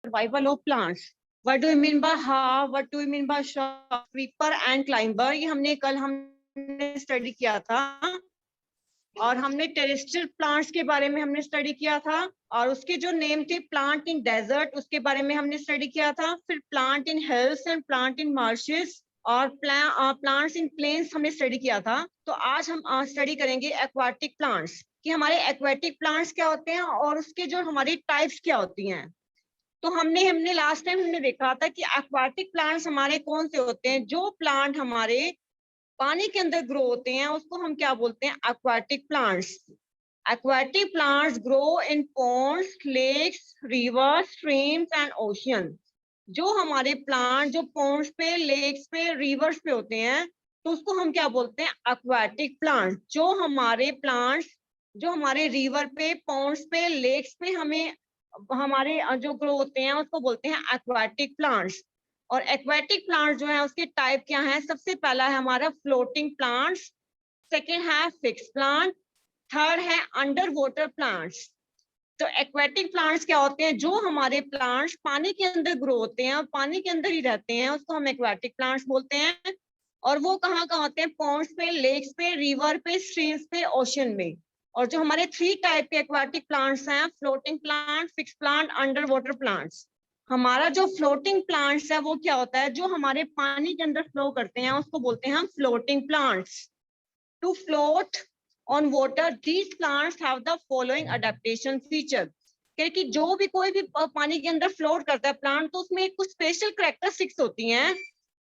survival of plants. What do you mean by half? What do you mean by short, creeper and climber? ये हमने कल study किया था, और हमने टेरेस्ट्रियल प्लांट्स के बारे में हमने स्टडी किया था, और उसके जो नेम थे प्लांट इन डेजर्ट, उसके बारे में हमने स्टडी किया था। फिर plant in hills and plant in marches और प्लांट्स इन प्लेन्स हमने स्टडी किया था। तो आज हम स्टडी करेंगे एक्वाटिक प्लांट्स, कि हमारे एक्वाटिक प्लांट्स क्या होते हैं और उसके जो हमारी टाइप्स क्या होती हैं। तो हमने लास्ट टाइम हमने देखा था कि एक्वाटिक प्लांट्स हमारे कौन से होते हैं। जो प्लांट हमारे पानी के अंदर ग्रो होते हैं उसको हम क्या बोलते हैं, aquatic plants. Aquatic plants grow in ponds, lakes, rivers, streams and ocean. जो हमारे प्लांट जो पॉन्ड्स पे, लेक्स पे, रिवर्स पे होते हैं तो उसको हम क्या बोलते हैं, एक्वाटिक प्लांट्स। जो हमारे प्लांट्स जो हमारे रिवर पे, पॉन्ड्स पे, लेक्स पे हमारे जो ग्रो होते हैं उसको बोलते हैं एक्वाटिक प्लांट्स। और एक्वाटिक प्लांट्स जो है उसके टाइप क्या हैं। सबसे पहला है हमारा फ्लोटिंग प्लांट्स, सेकंड है फिक्स प्लांट, थर्ड है अंडर वाटर प्लांट्स। तो एक्वाटिक प्लांट्स क्या होते हैं, जो हमारे प्लांट्स पानी के अंदर ग्रो होते हैं और पानी के अंदर ही रहते हैं उसको हम एक्वाटिक प्लांट्स बोलते हैं। और वो कहाँ कहाँ होते हैं, पॉन्ड्स पे, लेक्स पे, रिवर पे, स्ट्रीम्स पे, ओशन में। और जो हमारे 3 टाइप के एक्वाटिक प्लांट्स हैं, floating plant, fix plant, under water plants. हमारा जो फ्लोटिंग प्लांट्स है वो क्या होता है, जो हमारे पानी के अंदर फ्लो करते हैं उसको बोलते हैं हम floating plants. To float on water, these plants have the following adaptation feature। क्योंकि जो भी कोई भी पानी के अंदर फ्लोट करता है प्लांट तो उसमें कुछ स्पेशल कैरेक्टरिस्टिक्स होती हैं।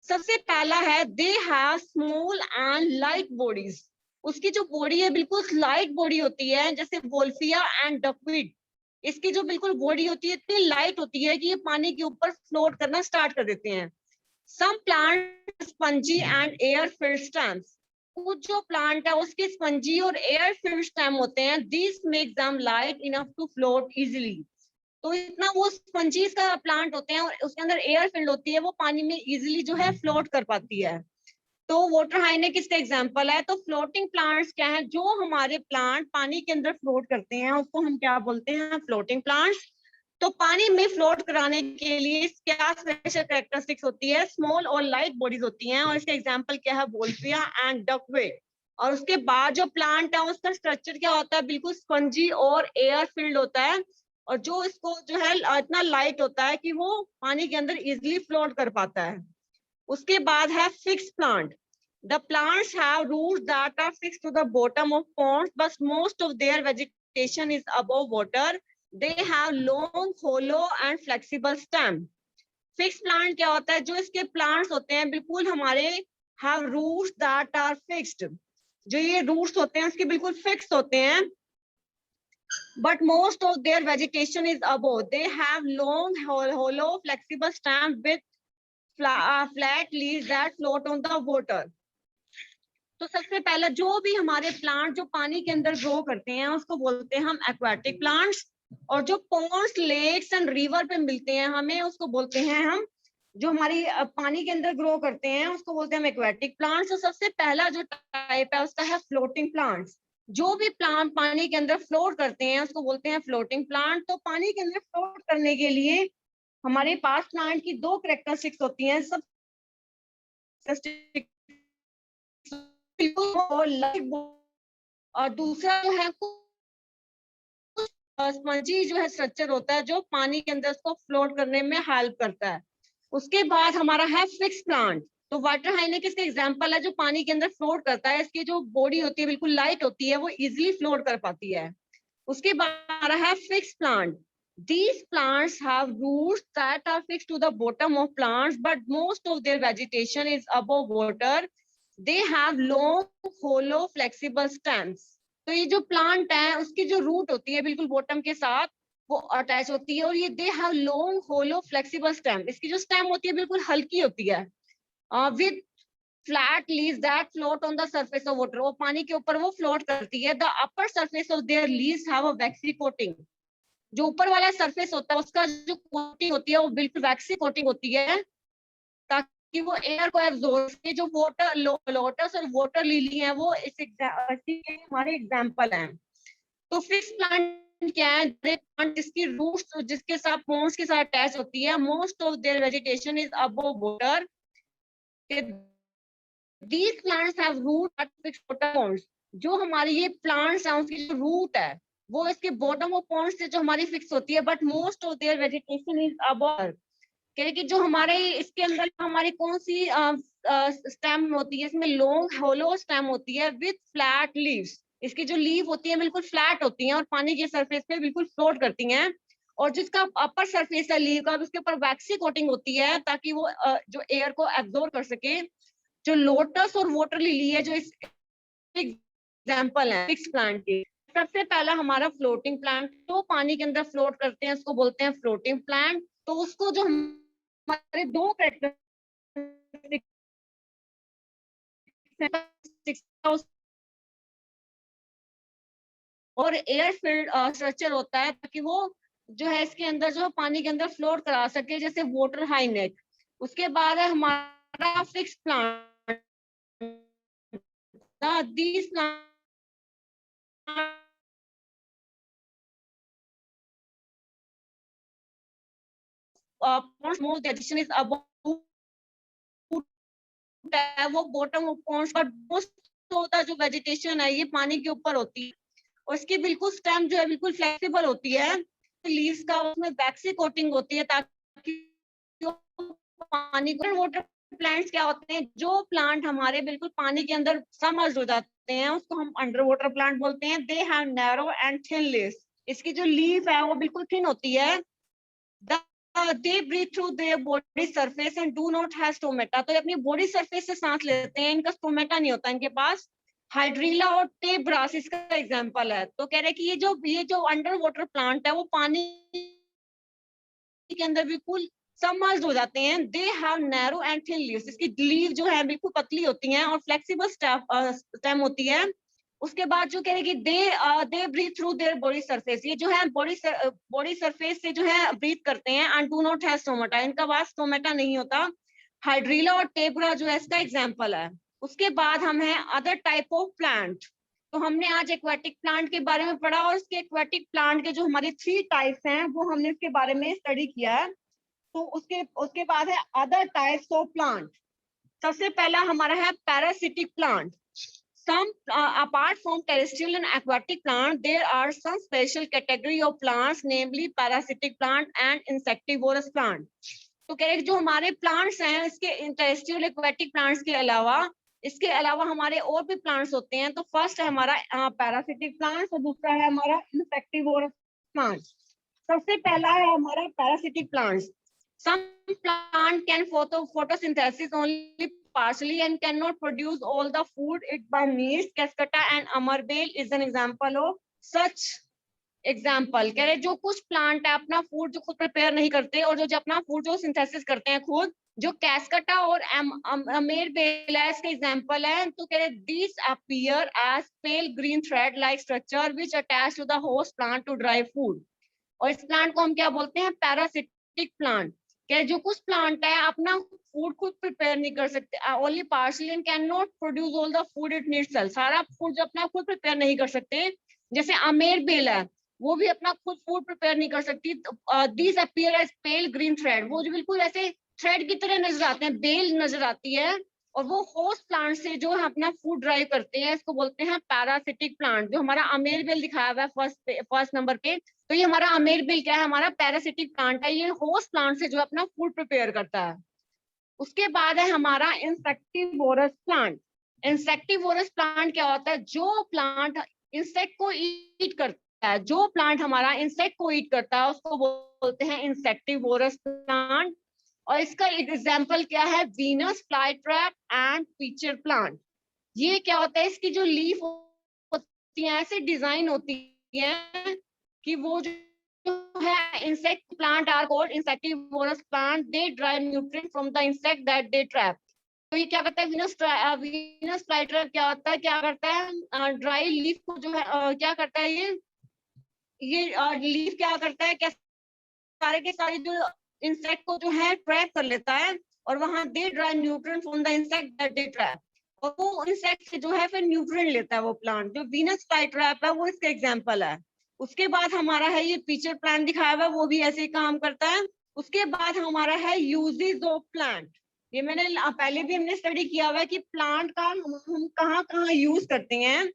सबसे पहला है they have small and light bodies. उसकी जो बॉडी है बिल्कुल लाइट बॉडी होती है, जैसे वोल्फिया एंड डकवीड। इसकी जो बिल्कुल बॉडी होती है इतनी लाइट होती है कि ये पानी के ऊपर फ्लोट करना स्टार्ट कर देते हैं। Some plant spongy and air filled stems. कुछ जो प्लांट है उसके स्पंजी और एयर फिल्ड स्टेम होते हैं। This make them light enough to float easily. तो इतना वो स्पंजीज का प्लांट होते हैं और उसके अंदर एयर फिल्ड होती है, वो पानी में इजीली जो है फ्लोट कर पाती है। तो वाटर हाइनेक इसका एग्जांपल है। तो फ्लोटिंग प्लांट्स क्या है, जो हमारे प्लांट पानी के अंदर फ्लोट करते हैं उसको हम क्या बोलते हैं, फ्लोटिंग प्लांट्स। तो पानी में फ्लोट कराने के लिए क्या स्पेशल कैरेक्टरिस्टिक्स होती है, स्मॉल और लाइट बॉडीज होती हैं। और इसका एग्जांपल क्या है, वोल्फिया एंड डकवीड। और उसके बाद जो प्लांट है उसका स्ट्रक्चर क्या होता है, बिल्कुल स्पंजी और एयर फिल्ड होता है। और जो इसको जो है इतना लाइट होता है कि वो पानी के अंदर इजिली फ्लोट कर पाता है। उसके बाद है fix plant. The plants have roots that are fixed to the bottom of ponds, but most of their vegetation is above water. They have long, hollow and flexible stem. Fixed plant क्या होता है, जो इसके plants होते हैं बिल्कुल हमारे have roots that are fixed. जो ये roots होते हैं उसके बिल्कुल fixed होते हैं, but most of their vegetation is above. They have long, hollow, flexible stem with flat leaves that float on the water. तो सबसे पहला जो भी हमारे प्लांट जो पानी के अंदर ग्रो करते हैं उसको बोलते हैं हम एक्वाटिक प्लांट्स। और जो पॉन्ड्स, लेक्स एंड रिवर पे मिलते हैं हमें उसको बोलते हैं हम, जो हमारी पानी के अंदर ग्रो करते हैं उसको बोलते हैं हम एक्वाटिक प्लांट्स। तो सबसे पहला जो टाइप है उसका है फ्लोटिंग प्लांट्स। जो भी प्लांट पानी के अंदर फ्लोट करते हैं उसको बोलते हैं फ्लोटिंग प्लांट। तो पानी के अंदर फ्लोट करने के लिए हमारे पास प्लांट की 2 कैरेक्टरिस्टिक्स होती हैं। सब और दूसरा जो है स्पंजी जो है स्ट्रक्चर होता है जो पानी के अंदर उसको फ्लोट करने में हेल्प करता है। उसके बाद हमारा है फिक्स प्लांट। तो वाटर हाइनेक इसका एग्जांपल है, जो पानी के अंदर फ्लोट करता है, इसकी जो बॉडी होती है बिल्कुल लाइट होती है, वो इजीली फ्लोट कर पाती है। उसके बाद हमारा है fix plant. These plants have roots that are fixed to the bottom of plants, but most of their vegetation is above water. They have long, hollow, flexible stems. तो ये जो प्लांट है उसकी जो रूट होती है बिल्कुल बॉटम के साथ वो अटैच होती है, और ये they have long, hollow, flexible stem. इसकी जो स्टेम होती है बिल्कुल हल्की होती है, with flat leaves that float on the surface of water. वो पानी के ऊपर वो फ्लोट करती है। The upper surface of their leaves have a waxy coating. जो ऊपर वाला सरफेस होता है उसका जो कोटिंग होती है वो बिल्कुल वैक्सी कोटिंग होती है, ताकि वो एयर को एब्जॉर्ब करे। जो वाटर लोटस और वाटर लिली है वो इस हमारे एग्जांपल हैं। तो फिक्स प्लांट क्या है, प्लांट जिसकी रूट्स जिसके साथ पोन्स के साथ अटैच होती है, most of their vegetation is above water. These plants have root at fixed bottom ponds. जो हमारी ये प्लांट्स हैं उसकी जो रूट है वो इसके बॉटम ऑफ पॉन्ड से जो हमारी फिक्स होती है, but most of their vegetation is above. कि जो हमारे इसके अंदर हमारी कौन सी स्टेम होती है, इसमें लॉन्ग होलो स्टेम होती है विथ फ्लैट लीव्स। इसकी जो लीव होती है बिल्कुल फ्लैट होती हैं और पानी की सरफेस पे बिल्कुल फ्लोट करती हैं। और जिसका अपर सरफेस है लीव का, उसके ऊपर वैक्सी कोटिंग होती है ताकि वो जो एयर को एब्जॉर्ब कर सके। जो लोटस और वाटर लिली है जो इस एग्जांपल है फिक्स प्लांट के। सबसे पहला हमारा फ्लोटिंग प्लांट, तो पानी के अंदर फ्लोट करते हैं, उसको बोलते हैं फ्लोटिंग प्लांट। तो उसको जो हमारे दो और एयर फील्ड स्ट्रक्चर होता है ताकि वो जो है इसके अंदर जो पानी के अंदर फ्लोट करा सके, जैसे वाटर हाई नेक। उसके बाद है हमारा fix plant. these plants more the addition is above वो बॉटम ऑफ पॉन्ड्स पर मोस्ट होता जो वेजिटेशन है ये पानी के ऊपर होती है और इसकी बिल्कुल स्टेम जो है बिल्कुल फ्लेक्सिबल होती है। लीव्स का उसमें वैक्सी कोटिंग होती है ताकि पानी को। वाटर प्लांट्स क्या होते हैं, जो प्लांट हमारे बिल्कुल पानी के अंदर सबमर्ज्ड हो जाते हैं उसको हम अंडर वाटर प्लांट बोलते हैं। They have narrow and thin leaves. इसकी जो लीफ है वो बिल्कुल थिन होती है। they breathe through their body surface and do not have stomata। तो ये अपनी बॉडी सरफेस से सांस लेते हैं, इनका स्टोमेटा नहीं होता इनके पास। हाइड्रीला और टेब्रास इसका एग्जांपल है। तो कह रहे हैं कि ये जो अंडर वाटर प्लांट है वो पानी के अंदर बिल्कुल सबमर्ज्ड हो जाते हैं। They have narrow and thin leaves. इसकी लीव जो है बिल्कुल पतली होती हैं और फ्लेक्सिबल स्टेम होती है। उसके बाद जो कह रहे हैं कि they breathe through their body surface. ये जो है बॉडी सरफेस से जो है ब्रीथ करते हैं। And do not have stomata, इनका पास स्टोमेटा नहीं होता। हाइड्रीला और टेब्रा जो है इसका एग्जांपल है। उसके बाद हम है अदर टाइप ऑफ प्लांट। तो हमने आज एक्वेटिक प्लांट के बारे में पढ़ा और उसके एक्वेटिक प्लांट के जो हमारे 3 टाइप्स हैं वो हमने इसके बारे में स्टडी किया है। तो उसके बाद है अदर टाइप्स ऑफ प्लांट। सबसे पहला हमारा है parasitic plant. Some apart from terrestrial and aquatic plant, there are some special category of plants, namely parasitic plant and insectivorous plant। तो कह रहे जो हमारे प्लांट्स हैं इसके टेरेस्ट्रियल एक्वेटिक प्लांट्स के अलावा इसके अलावा हमारे और भी प्लांट्स होते हैं। तो फर्स्ट है हमारा पैरासिटिक प्लांट्स और दूसरा है हमारा इंसेक्टिवोरस प्लांट्स। सबसे पहला है हमारा parasitic plants. Some plant can photosynthesis only partially and cannot produce all the food it by needs. Cascata and amarbale is an example of such example। कह रहे जो कुछ प्लांट है अपना फूड जो खुद प्रिपेयर नहीं करते और जो अपना फूड जो सिंथेसिस करते हैं खुद, जो कैस्कटा और अमेरबेल है इसके एग्जांपल है। तो कह रहे these appear as pale green thread like structure which attach to the host plant to drive food। और इस प्लांट को हम क्या बोलते हैं, पैरासिटिक प्लांट। क्या जो कुछ प्लांट है अपना फूड खुद प्रिपेयर नहीं कर सकते, only partially and can not produce all the food it needs. सारा फूड जो अपना खुद प्रिपेयर नहीं कर सकते। जैसे अमेर बेल है वो भी अपना खुद फूड प्रिपेयर नहीं कर सकती। These appear as pale green thread, वो जो बिल्कुल ऐसे थ्रेड की तरह नजर आते हैं, बेल नजर आती है और वो होस्ट प्लांट से जो है अपना फूड ड्राइव करते हैं। इसको बोलते हैं पैरासिटिक प्लांट। जो हमारा अमेर बेल दिखाया हुआ है फर्स्ट नंबर पे, तो ये हमारा अमेरबेल क्या है, हमारा पैरासिटिक प्लांट है। ये होस्ट प्लांट से जो अपना फूड प्रिपेयर करता है। उसके बाद है हमारा इंसेक्टिवोरस प्लांट। इंसेक्टिवोरस प्लांट क्या होता है, जो प्लांट इंसेक्ट को ईट करता है। जो प्लांट हमारा इंसेक्ट को ईट करता है उसको बोलते हैं इंसेक्टिवोरस प्लांट। और इसका एग्जाम्पल क्या है, Venus flytrap and pitcher plant. ये क्या होता है, इसकी जो लीफ होती है ऐसे डिजाइन होती है कि वो जो है insect plant are called insectivorous plant. They drive nutrient from the insect that they trap. तो ये क्या करता है, वीनस फ्लाईट्रैप क्या होता है, क्या करता है ड्राई लीफ को जो है क्या करता है ये लीफ क्या करता है, क्या सारे के सारे जो इंसेक्ट को जो है ट्रैप कर लेता है और वहां दे drive nutrient from the insect that they trap. और वो इंसेक्ट से जो है फिर न्यूट्रिएंट लेता है वो प्लांट। जो वीनस फ्लाईट्रैप है वो इसका एग्जांपल है। उसके बाद हमारा है ये पिक्चर प्लांट दिखाया हुआ, वो भी ऐसे ही काम करता है। उसके बाद हमारा है यूजेस ऑफ प्लांट। ये मैंने पहले भी हमने स्टडी किया हुआ है कि प्लांट का हम कहाँ कहाँ यूज करते हैं।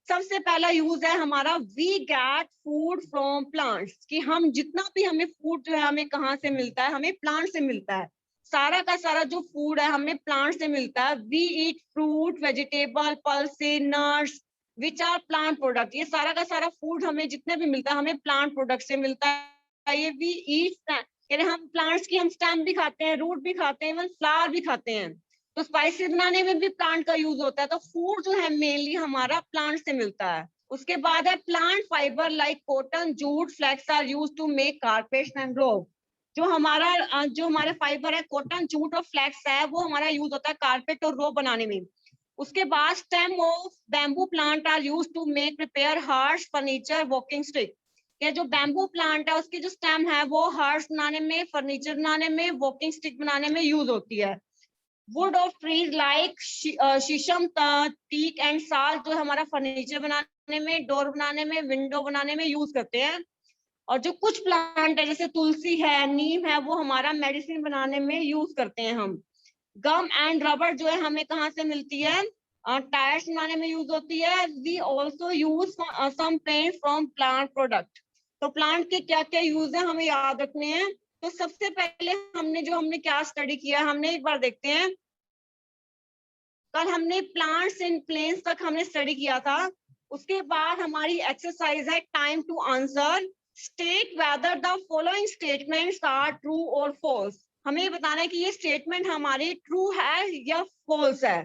सबसे पहला यूज है हमारा we get food from plants, कि हम जितना भी हमें फूड जो है हमें कहाँ से मिलता है, हमें प्लांट से मिलता है। सारा का सारा जो फूड है हमें प्लांट से मिलता है। We eat fruit, vegetable, pulses, nuts which are plant product. ये सारा का सारा फूड हमें जितने भी मिलता है हमें प्लांट प्रोडक्ट से मिलता है। ये वी ईट, यानी हम प्लांट्स की हम स्टेम भी खाते हैं, रूट भी खाते हैं, इवन फ्लावर भी खाते हैं। तो स्पाइसेस बनाने में भी प्लांट का यूज होता है। तो फूड जो है मेनली हमारा प्लांट से मिलता है। उसके बाद है plant fibre like cotton, jute, flax are used to make carpets and rope. जो हमारे फाइबर है कॉटन, जूट और फ्लेक्स है, वो हमारा यूज होता है कारपेट और रोप बनाने में। उसके बाद stem of bamboo plant are used to make prepare huts, furniture, walking stick. ये जो बैम्बू प्लांट है उसकी जो स्टेम है वो हर्ट्स बनाने में, फर्नीचर बनाने में, वॉकिंग स्टिक बनाने में यूज होती है। वुड ऑफ ट्रीज लाइक शीशम, टीक एंड साल जो हमारा फर्नीचर बनाने में, डोर बनाने में, विंडो बनाने में यूज करते हैं। और जो कुछ प्लांट है जैसे तुलसी है, नीम है, वो हमारा मेडिसिन बनाने में यूज करते हैं हम। गम एंड रबर जो है हमें कहाँ से मिलती है, टायर्स बनाने में यूज होती है। We also use some paint from plant product. तो प्लांट के क्या क्या यूज है हमें याद रखने हैं। तो सबसे पहले हमने क्या स्टडी किया, हमने एक बार देखते हैं। कल हमने प्लांट्स इन प्लेन्स तक हमने स्टडी किया था। उसके बाद हमारी एक्सरसाइज है time to answer. State whether the following statements are true और फॉल्स। हमें ये बताना है कि ये स्टेटमेंट हमारी ट्रू है या फॉल्स है।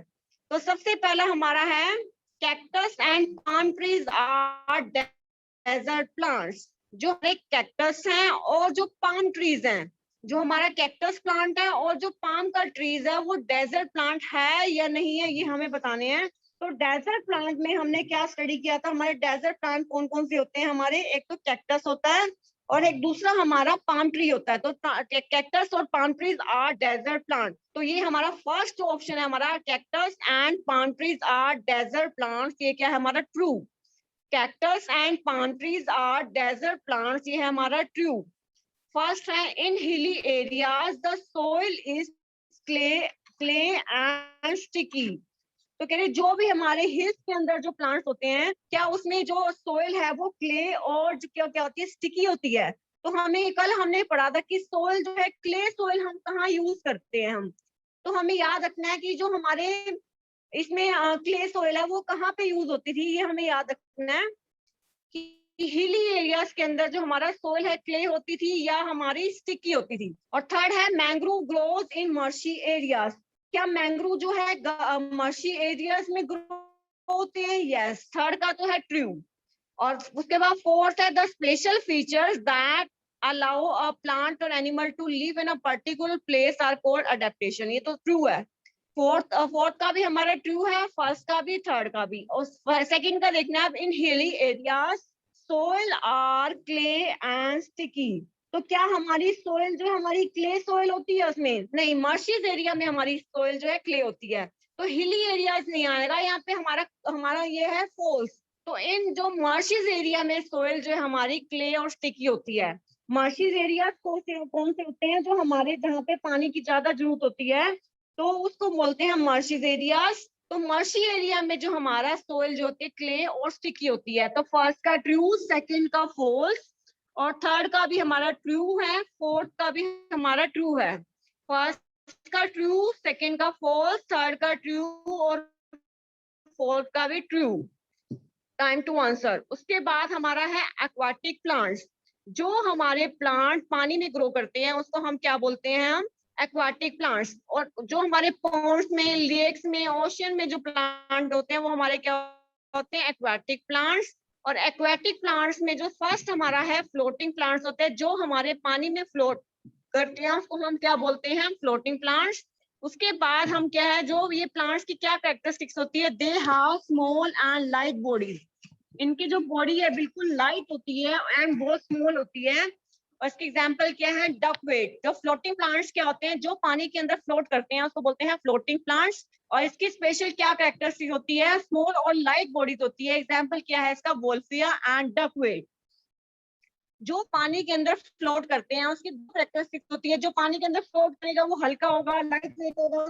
तो सबसे पहला हमारा है cactus and palm trees are desert plants. जो हमारे कैक्टस हैं और जो पाम ट्रीज हैं, जो हमारा कैक्टस प्लांट है और जो पाम का ट्रीज है वो डेजर्ट प्लांट है या नहीं है, ये हमें बताने हैं। तो डेजर्ट प्लांट में हमने क्या स्टडी किया था, हमारे डेजर्ट प्लांट कौन कौन से होते हैं हमारे, एक तो कैक्टस होता है और एक दूसरा हमारा पाम ट्री होता है। तो कैक्टस और palm trees are desert plant. तो ये हमारा फर्स्ट ऑप्शन है हमारा, cactus and palm trees are desert plants. ये क्या है हमारा true. Cactus and palm trees are desert plants, ये है हमारा ट्रू। फर्स्ट है in hilly areas the soil is clay and sticky. तो कह रहे जो भी हमारे हिल्स के अंदर जो प्लांट्स होते हैं, क्या उसमें जो सोइल है वो क्ले और जो क्या क्या होती है, स्टिकी होती है। तो कल हमने पढ़ा था कि सोइल जो है, क्ले सोइल हम कहाँ यूज करते हैं हम। तो हमें याद रखना है कि जो हमारे इसमें क्ले सोइल है वो कहाँ पे यूज होती थी, ये हमें याद रखना है कि हिली एरियाज के अंदर जो हमारा सोइल है क्ले होती थी या हमारी स्टिकी होती थी। और थर्ड है मैंग्रोव ग्रोज इन मर्शी एरियाज। क्या मैंग्रोव जो है मर्शी एरियाज में ग्रो होते हैं, यस, थर्ड का तो है ट्रू। और उसके बाद फोर्थ है the special features that allow a plant और animal to live in a particular place are called adaptation. ये तो ट्रू है। फोर्थ का भी हमारा ट्रू है, फर्स्ट का भी, थर्ड का भी। और सेकंड का देखना है in hilly areas soil are clay and sticky. तो क्या हमारी सोइल जो हमारी क्ले सोइल होती है उसमें, नहीं, मर्शीज एरिया में हमारी सोइल जो है क्ले होती है। तो हिली एरियाज नहीं आएगा यहाँ पे, हमारा हमारा ये है फॉल्स। तो इन जो मर्शीज एरिया में सोइल जो है हमारी क्ले और स्टिकी होती है। मर्शीज एरिया कौन से होते हैं, जो हमारे जहाँ पे पानी की ज्यादा जरूरत होती है, तो उसको बोलते हैं मर्शीज एरियाज। तो मर्शी एरिया में जो हमारा सोइल जो होती है क्ले और स्टिकी होती है। तो फर्स्ट का ट्रू, सेकंड का फॉल्स और थर्ड का भी हमारा ट्रू है, फोर्थ का भी हमारा ट्रू है। फर्स्ट का ट्रू, सेकंड का फॉल्स, थर्ड का ट्रू और फोर्थ का भी ट्रू। Time to answer. उसके बाद हमारा है एक्वाटिक प्लांट्स। जो हमारे प्लांट पानी में ग्रो करते हैं उसको हम क्या बोलते हैं, हम एक्वाटिक प्लांट्स। और जो हमारे पॉन्ड्स में, लेक्स में, ओशन में जो प्लांट होते हैं वो हमारे क्या होते हैं, एक्वाटिक प्लांट्स। और एक्वाटिक प्लांट्स में जो फर्स्ट हमारा है फ्लोटिंग प्लांट्स होते हैं, जो हमारे पानी में फ्लोट करते हैं उसको हम क्या बोलते हैं, फ्लोटिंग प्लांट्स। उसके बाद हम क्या है, जो ये प्लांट्स की क्या कैरेक्टरिस्टिक्स होती है, they have small and light body. इनकी जो बॉडी है बिल्कुल लाइट होती है एंड बहुत स्मॉल होती है। और इसके एग्जांपल क्या है, डकवेट। जो फ्लोटिंग प्लांट्स क्या होते हैं, जो पानी के अंदर फ्लोट करते हैं उसको बोलते हैं फ्लोटिंग प्लांट्स। और इसकी स्पेशल क्या कैरेक्टरिस्टिक होती है, स्मॉल और लाइट बॉडीज होती है। एग्जांपल क्या है इसका, वोल्फिया एंड डकवेट। जो पानी के अंदर फ्लोट करते हैं उसकी दो कैरेक्टरिस्टिक्स होती है। जो पानी के अंदर फ्लोट करेगा वो हल्का होगा, लाइट वेट होगा।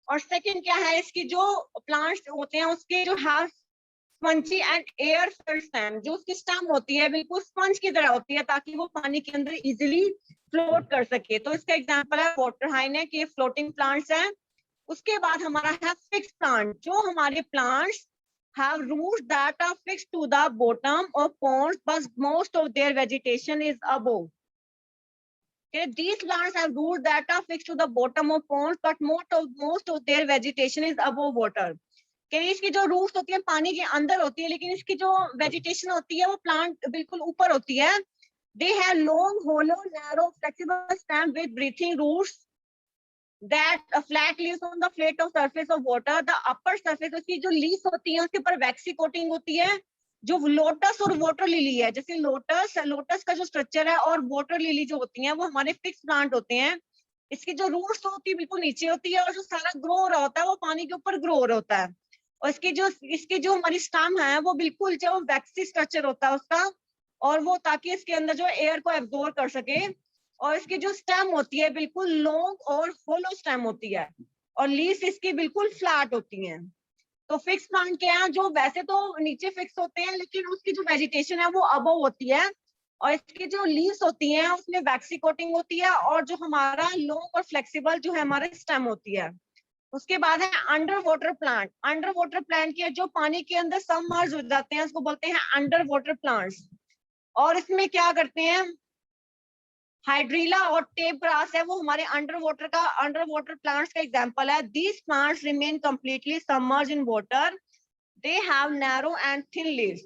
और सेकंड क्या है, इसकी जो प्लांट्स होते हैं उसके जो have spongy and air field stem, जो उसकी स्टेम होती है बिल्कुल स्पंज की तरह होती है, ताकि वो पानी के अंदर इजीली फ्लोट कर सके। तो इसका एग्जांपल है वाटर हाइनेक, ये फ्लोटिंग प्लांट्स हैं। उसके बाद हमारा है फिक्स प्लांट, जो हमारे plants have roots that are fixed to the bottom of ponds, but most of their vegetation is above. Okay, these plants have roots that are fixed to the bottom of ponds, but most of their vegetation is above water. Okay, इसकी जो roots होती है पानी के अंदर होती है, लेकिन इसकी जो वेजिटेशन होती है वो प्लांट बिल्कुल ऊपर होती है। They have long, hollow, narrow, flexible stem with breathing roots that flat leaves on the flat of surface of water. The upper surface, उसकी जो लीव्स होती है उसके ऊपर वैक्सी कोटिंग होती है। जो लोटस और वाटर लिली है, जैसे लोटस का जो स्ट्रक्चर है और वाटर लिली जो होती है वो हमारे फिक्स प्लांट होते हैं। इसकी जो रूट्स होती है बिल्कुल नीचे होती है, और जो सारा ग्रो हो रहा होता है वो पानी के ऊपर ग्रो हो रहा होता है। और इसकी जो हमारी स्टेम है वो बिल्कुल जो वैक्सी स्ट्रक्चर होता है उसका, और वो ताकि इसके अंदर जो एयर को एब्जॉर्ब कर सके। और इसकी जो स्टेम होती है बिल्कुल लॉन्ग और होलो स्टेम होती है, और लीव्स इसकी बिल्कुल फ्लैट होती हैं। तो फिक्स प्लांट क्या है, जो वैसे तो नीचे फिक्स होते हैं लेकिन उसकी जो वेजिटेशन है वो अबव होती है, और इसकी जो लीव्स होती हैं उसमें वैक्सी कोटिंग होती है, और जो हमारा लॉन्ग और फ्लेक्सिबल जो है हमारे स्टेम होती है। उसके बाद है under water plant. Under water plant की जो पानी के अंदर सबमर्ज हो जाते हैं उसको बोलते हैं अंडर वाटर प्लांट्स। और इसमें क्या करते हैं, हाइड्रीला और टेप ग्रास है वो हमारे अंडर वाटर प्लांट्स का एग्जांपल है। These plants remain completely submerge in water, they have narrow and thin leaves.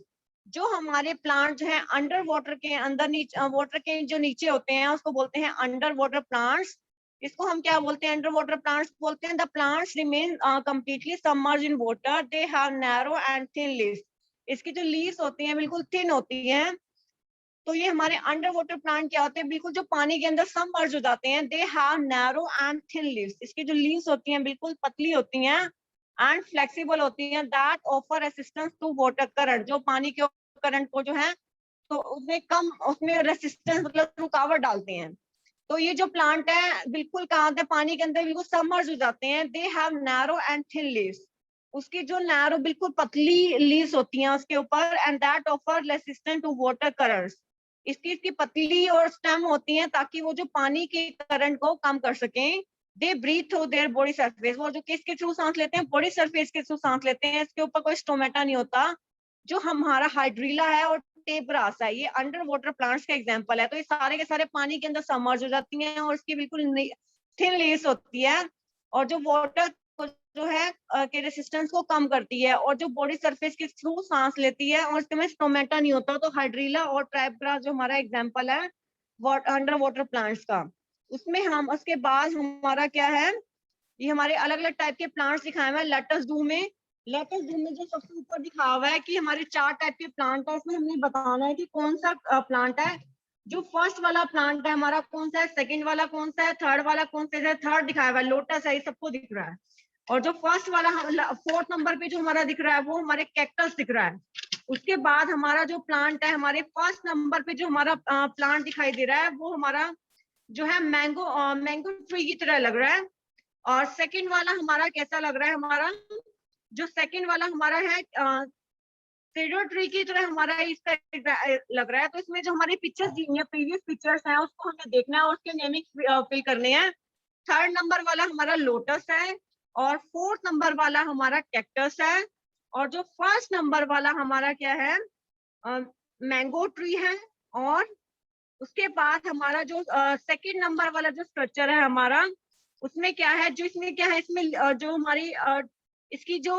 जो हमारे प्लांट जो है अंडर वाटर के अंदर वाटर के जो नीचे होते हैं उसको बोलते हैं अंडर वाटर प्लांट्स। इसको हम क्या बोलते हैं, अंडर वाटर प्लांट्स बोलते हैं। The plants remain completely submerge in water, they have narrow and thin leaves. इसकी जो लीव्स होती हैं बिल्कुल थिन होती हैं। तो ये हमारे अंडर वाटर प्लांट क्या होते हैं, बिल्कुल जो पानी के अंदर सबमर्ज हो जाते हैं। They have narrow and thin leaves. इसकी जो लीव्स होती हैं बिल्कुल पतली होती हैं एंड फ्लेक्सिबल होती हैं, that offer assistance to water current. जो पानी के करंट को जो है तो उसमें रेसिस्टेंस मतलब रुकावट डालते हैं। तो ये जो प्लांट है बिल्कुल कहाँ होते हैं, पानी के अंदर बिल्कुल सबमर्ज हो जाते हैं। They have narrow and thin leaves. उसकी जो नैरो बिल्कुल पतली लीव्स होती हैं उसके ऊपर, and that offer resistant to water currents. इसकी पतली और स्टेम होती हैं ताकि वो जो पानी के करंट को कम कर सकें। They breathe through their body surface. वो जो किसके थ्रू सांस लेते हैं, बॉडी सरफेस के थ्रू सांस लेते हैं। इसके ऊपर कोई स्टोमेटा नहीं होता। जो हमारा हाइड्रीला है और टेप ग्रास है ये अंडर वाटर प्लांट्स का एग्जांपल है। तो ये सारे के सारे पानी के अंदर सबमर्ज हो जाती हैं, और इसकी बिल्कुल थिन लीव्स होती है, और जो वाटर जो है के रेसिस्टेंस को कम करती है, और जो बॉडी सरफेस के थ्रू सांस लेती है, और इसमें स्टोमेटा नहीं होता। तो हाइड्रीला और ट्रैप ग्रास जो हमारा एग्जांपल है अंडर वाटर प्लांट्स का। उसमें हम उसके बाद हमारा क्या है, ये हमारे अलग अलग टाइप के प्लांट्स दिखाए हुए हैं लेटस डू में। लेटस डू में जो सबसे ऊपर दिखा हुआ है कि हमारे 4 टाइप के प्लांट है, इसमें हमने बताना है कि कौन सा प्लांट है। जो फर्स्ट वाला प्लांट है हमारा कौन सा है, सेकंड वाला कौन सा है, थर्ड वाला कौन सा है। थर्ड दिखाया हुआ है लोटस है, ये सबको दिख रहा है। और जो फर्स्ट वाला 4th नंबर पे जो हमारा दिख रहा है वो हमारे कैक्टस दिख रहा है। उसके बाद हमारा जो प्लांट है हमारे फर्स्ट नंबर पे जो हमारा प्लांट दिखाई दे रहा है वो हमारा जो है मैंगो ट्री की तरह लग रहा है। और सेकंड वाला हमारा कैसा लग रहा है, हमारा जो सेकंड वाला हमारा है सीडर ट्री की तरह हमारा इसका लग रहा है। तो इसमें जो हमारी पिक्चर्स दी हुई है, प्रीवियस पिक्चर्स हैं, उसको हमें देखना है और उसके नेमिंग फिल करने हैं। थर्ड नंबर वाला हमारा लोटस है, और 4th नंबर वाला हमारा कैक्टस है, और जो फर्स्ट नंबर वाला हमारा क्या है मैंगो ट्री है। और उसके बाद हमारा जो सेकंड नंबर वाला जो स्ट्रक्चर है हमारा, उसमें क्या है, जो इसमें क्या है, इसमें जो हमारी इसकी जो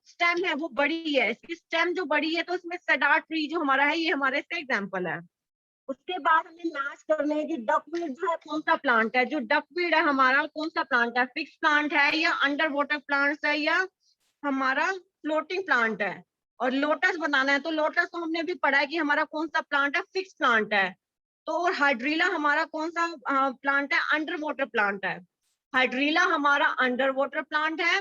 स्टेम है वो बड़ी है। इसकी स्टेम जो बड़ी है तो इसमें सडार ट्री जो हमारा है ये हमारे इसका एग्जांपल है। उसके बाद हमें मैच करना है कि डकवीड जो है कौन सा प्लांट है। जो डकवीड है हमारा कौन सा प्लांट है, फिक्स प्लांट है या अंडर वाटर प्लांट है या हमारा फ्लोटिंग प्लांट है। और लोटस बनाना है तो लोटस तो हमने भी पढ़ा है कि हमारा कौन सा प्लांट है, फिक्स प्लांट है। तो और हाइड्रीला हमारा कौन सा प्लांट है, अंडर वाटर प्लांट है। हाइड्रीला हमारा अंडर वाटर प्लांट है,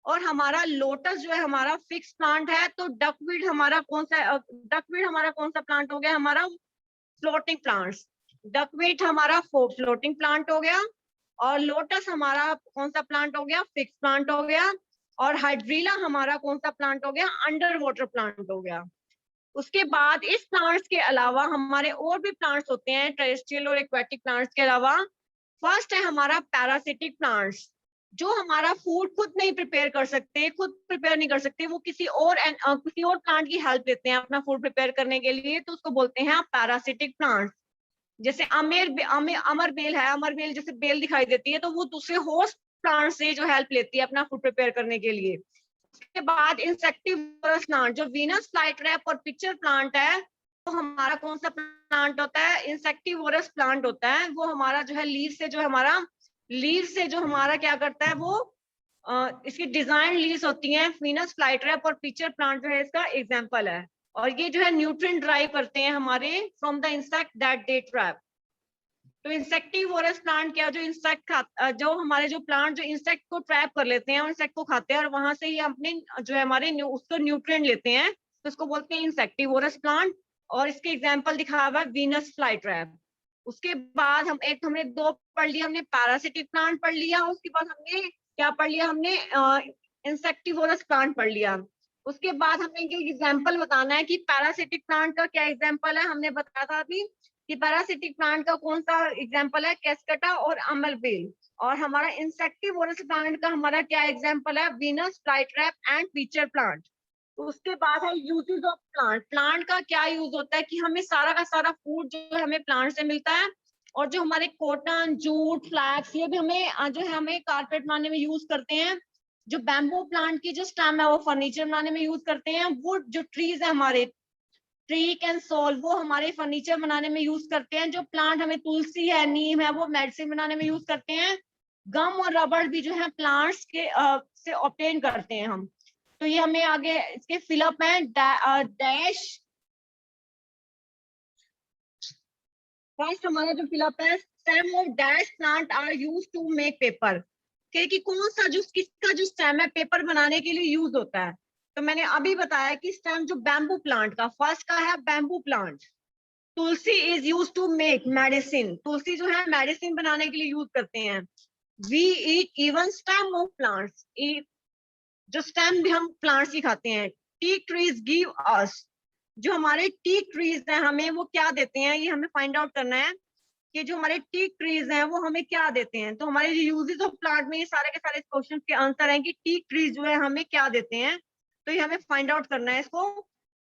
और हमारा लोटस जो है हमारा फिक्स प्लांट है। तो डकवीड हमारा कौन सा प्लांट हो गया, हमारा फ्लोटिंग प्लांट्स। डकवीट हमारा फ्लोटिंग प्लांट हो गया, और लोटस हमारा कौन सा प्लांट हो गया, फिक्स प्लांट हो गया, और हाइड्रीला हमारा कौन सा प्लांट हो गया, अंडर वाटर प्लांट हो गया। उसके बाद इस प्लांट्स के अलावा हमारे और भी प्लांट्स होते हैं टेरेस्ट्रियल और एक्वेटिक प्लांट्स के अलावा। फर्स्ट है हमारा पैरासिटिक प्लांट्स, जो हमारा फूड खुद नहीं प्रिपेयर कर सकते, खुद प्रिपेयर नहीं कर सकते, वो किसी और प्लांट की हेल्प लेते हैं अपना फूड प्रिपेयर करने के लिए, तो उसको बोलते हैं पैरासिटिक प्लांट्स। जैसे अमर बेल है, अमर बेल जैसे बेल दिखाई देती है, तो वो दूसरे होस्ट प्लांट से जो हेल्प लेती है अपना फूड प्रिपेयर करने के लिए। उसके बाद इंसेक्टिवोरस प्लांट, जो वीनस फ्लाईट्रैप और पिक्चर प्लांट है, तो हमारा कौन सा प्लांट होता है, इंसेक्टिवोरस प्लांट होता है। वो हमारा जो है लीव से जो हमारा क्या करता है, वो इसकी डिजाइन लीव्स होती हैं। वीनस फ्लाईट्रैप और पिक्चर प्लांट जो है इसका एग्जांपल है, और ये जो है न्यूट्रिएंट ड्राइव करते हैं हमारे from the insect that they trap. तो इंसेक्टिवोरस प्लांट क्या, जो हमारे जो प्लांट जो इंसेक्ट को ट्रैप कर लेते हैं, इंसेक्ट को खाते हैं, और वहां से ही अपने जो है हमारे उसको न्यूट्रिएंट लेते हैं, तो इसको बोलते हैं इंसेक्टिवोरस प्लांट। और इसके एग्जांपल दिखा हुआ है वीनस फ्लाईट्रैप। उसके बाद हमने दो पढ़ लिया, हमने पैरासिटिक प्लांट पढ़ लिया, उसके बाद हमने क्या पढ़ लिया, हमने इंसेक्टिवोरस प्लांट पढ़ लिया। उसके बाद हमें एग्जाम्पल बताना है कि पैरासिटिक प्लांट का क्या एग्जाम्पल है। हमने बताया था अभी कि पैरासिटिक प्लांट का कौन सा एग्जाम्पल है, कैस्केटा और अमलबेल। और हमारा इंसेक्टिवोरस प्लांट का हमारा क्या एग्जाम्पल है, Venus flytrap and pitcher plant. तो उसके बाद है यूजेस ऑफ प्लांट। प्लांट का क्या यूज होता है कि हमें सारा का सारा फूड जो है हमें प्लांट से मिलता है, और जो हमारे कॉटन, जूट, फ्लैक्स, ये भी हमें जो है हमें कारपेट बनाने में यूज करते हैं। जो बैम्बू प्लांट की जो स्टेम है वो फर्नीचर बनाने में यूज करते हैं। वुड, जो ट्रीज है हमारे, ट्री कैन सॉल, वो हमारे फर्नीचर बनाने में यूज करते हैं। जो प्लांट हमें तुलसी है, नीम है, वो मेडिसिन बनाने में यूज करते हैं। गम और रबड़ भी जो है प्लांट्स के से ऑब्टेन करते हैं हम। तो ये हमें आगे इसके फिलअप है। डैश फर्स्ट हमारा जो फिलअप है, stem of dash plant are used to make paper. कि कौन सा जो किसका जो स्टेम है पेपर बनाने के लिए यूज होता है। तो मैंने अभी बताया कि स्टेम जो बैम्बू प्लांट का, फर्स्ट का है bamboo plant. Tulsi is use to make medicine, tulsi जो है मेडिसिन बनाने के लिए यूज करते हैं। We eat even stem of plants, जो स्टेम भी हम प्लांट्स की खाते हैं। टी ट्रीज गिव अस, जो हमारे टी ट्रीज हैं हमें वो क्या देते हैं, ये हमें फाइंड आउट करना है कि जो हमारे टी ट्रीज हैं वो हमें क्या देते हैं। तो हमारे यूजेस ऑफ प्लांट में ये सारे के सारे क्वेश्चन के आंसर हैं कि टी ट्रीज जो है हमें क्या देते हैं। तो ये हमें फाइंड आउट करना है इसको।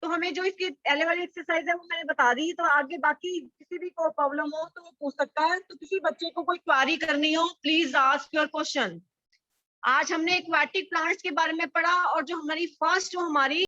तो हमें जो इसकी पहले वाली एक्सरसाइज है वो मैंने बता दी। तो आगे बाकी किसी भी को प्रॉब्लम हो तो वो पूछ सकता है। तो किसी बच्चे को कोई क्वेरी करनी हो, प्लीज आस्क योर क्वेश्चन। आज हमने एक्वाटिक प्लांट्स के बारे में पढ़ा, और जो हमारी फर्स्ट जो हमारी